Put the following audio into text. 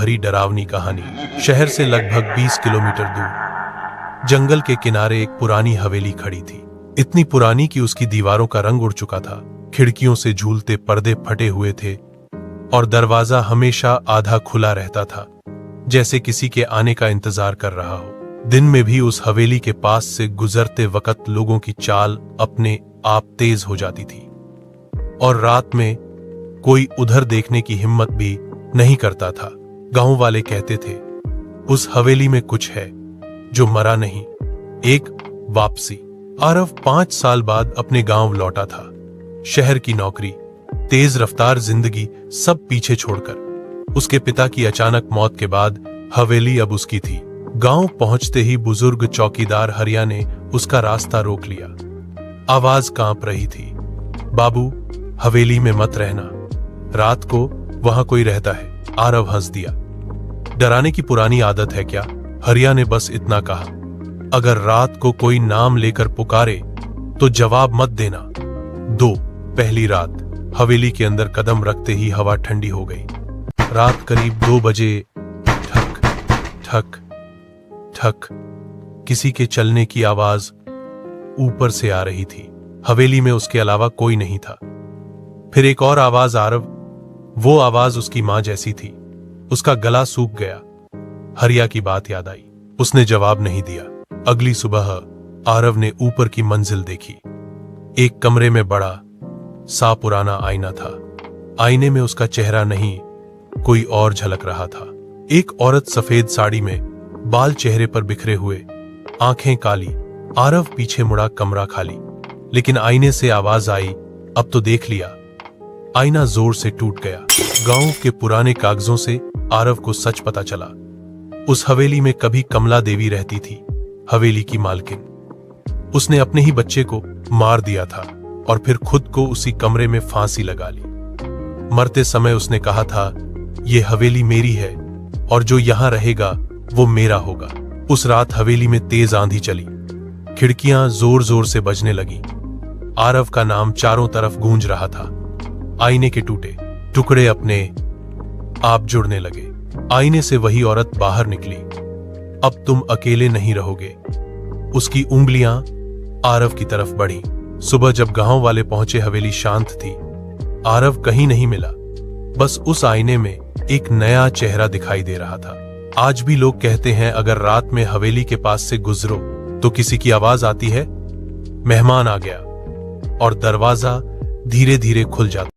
भरी डरावनी कहानी। शहर से लगभग 20 किलोमीटर दूर जंगल के किनारे एक पुरानी हवेली खड़ी थी। इतनी पुरानी कि उसकी दीवारों का रंग उड़ चुका था, खिड़कियों से झूलते पर्दे फटे हुए थे और दरवाजा हमेशा आधा खुला रहता था, जैसे किसी के आने का इंतजार कर रहा हो। दिन में भी उस हवेली के पास से गुजरते वक्त लोगों की चाल अपने आप तेज हो जाती थी और रात में कोई उधर देखने की हिम्मत भी नहीं करता था। गांव वाले कहते थे, उस हवेली में कुछ है जो मरा नहीं। एक वापसी। आरव 5 साल बाद अपने गांव लौटा था। शहर की नौकरी, तेज रफ्तार जिंदगी सब पीछे छोड़कर। उसके पिता की अचानक मौत के बाद हवेली अब उसकी थी। गांव पहुंचते ही बुजुर्ग चौकीदार हरिया ने उसका रास्ता रोक लिया। आवाज कांप रही थी, बाबू, हवेली में मत रहना, रात को वहां कोई रहता है। आरव हंस दिया। डराने की पुरानी आदत है क्या? हरिया ने बस इतना कहा, अगर रात को कोई नाम लेकर पुकारे तो जवाब मत देना। 2 पहली रात। हवेली के अंदर कदम रखते ही हवा ठंडी हो गई। रात करीब 2 बजे। ठक ठक ठक किसी के चलने की आवाज ऊपर से आ रही थी। हवेली में उसके अलावा कोई नहीं था। फिर एक और आवाज। आरव, वो आवाज उसकी मां जैसी थी। उसका गला सूख गया। हरिया की बात याद आई। उसने जवाब नहीं दिया। अगली सुबह आरव ने ऊपर की मंजिल देखी। एक कमरे में बड़ा सा पुराना आईना था। आईने में उसका चेहरा नहीं, कोई और झलक रहा था। एक औरत सफेद साड़ी में, बाल चेहरे पर बिखरे हुए, आंखें काली। आरव पीछे मुड़ा, कमरा खाली। लेकिन आईने से आवाज आई, अब तो देख लिया। आईना जोर से टूट गया। गांव के पुराने कागजों से आरव को सच पता चला। उस हवेली में कभी कमला देवी रहती थी, हवेली की मालकिन। उसने अपने ही बच्चे को मार दिया था और फिर खुद को उसी कमरे में फांसी लगा ली। मरते समय उसने कहा था, ये हवेली मेरी है और जो यहां रहेगा वो मेरा होगा। उस रात हवेली में तेज आंधी चली। खिड़कियां जोर जोर से बजने लगी। आरव का नाम चारों तरफ गूंज रहा था। आईने के टूटे टुकड़े अपने आप जुड़ने लगे। आईने से वही औरत बाहर निकली। अब तुम अकेले नहीं रहोगे। उसकी उंगलियां आरव की तरफ बढ़ी। सुबह जब गांव वाले पहुंचे, हवेली शांत थी। आरव कहीं नहीं मिला। बस उस आईने में एक नया चेहरा दिखाई दे रहा था। आज भी लोग कहते हैं, अगर रात में हवेली के पास से गुजरो तो किसी की आवाज आती है, मेहमान आ गया, और दरवाजा धीरे धीरे खुल जाता।